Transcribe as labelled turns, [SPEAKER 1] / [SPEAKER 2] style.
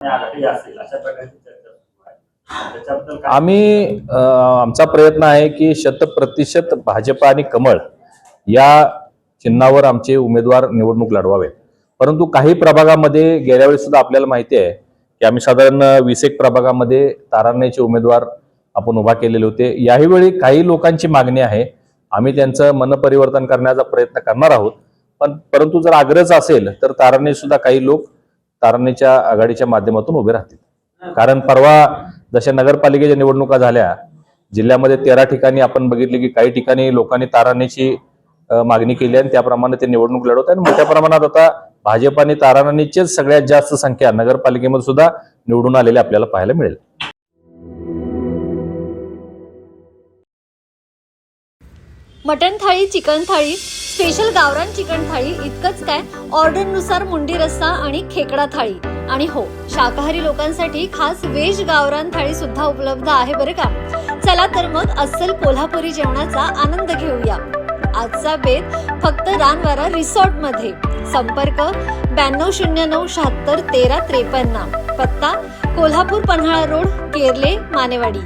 [SPEAKER 1] आघाडी असेल अशा प्रकारची चर्चा सुरू आहे. त्याच्याबद्दल
[SPEAKER 2] आमचा प्रयत्न आहे की 100% भाजप आणि कमळ या चिन्हावर आमचे उमेदवार निवडणूक लढवावेत. परंतु काही प्रभागामध्ये गेल्या वेळी सुद्धा आपल्याला माहिती आहे की आम्ही साधारण 20 एक प्रभागामध्ये ताराण्याचे उमेदवार आपण उभा केलेले होते. याही वेळी काही लोकांची मागणी आहे, आम्ही त्यांचं मनपरिवर्तन करण्याचा प्रयत्न करणार आहोत. परंतु जर आग्रह असेल तर ताराणे सुद्धा काही लोक ताराण्याच्या आघाडीच्या माध्यमातून उभे राहतील. कारण परवा जशा नगरपालिकेच्या निवडणुका झाल्या जिल्ह्यामध्ये 13 ठिकाणी आपण बघितले की काही ठिकाणी लोकांनी ताराण्याची मागणी केली आणि त्याप्रमाणे ते निवडणूक लढवत आहे. मोठ्या प्रमाणात आता भाजप आणि ताराण्याचीच सगळ्यात जास्त संख्या नगरपालिकेमध्ये सुद्धा निवडून आलेली आपल्याला पाहायला मिळेल.
[SPEAKER 3] मटण थाळी, चिकन थाळी, स्पेशल गावरान चिकन थाळी इतकंच काय, ऑर्डरनुसार मुंडी रस्सा आणि खेकडा थाळी. आणि हो, शाकाहारी लोकांसाठी खास व्हेज गावरान थाळी सुद्धा उपलब्ध आहे बरं का. चला तर मग अस्सल कोल्हापुरी जेवणाचा आनंद घेऊया. आजचा बेत फक्त रानवारा रिसॉर्ट मध्ये. संपर्क 9209 76 13 53. पत्ता कोल्हापूर पन्हाळा रोड, केरले, मानेवाडी.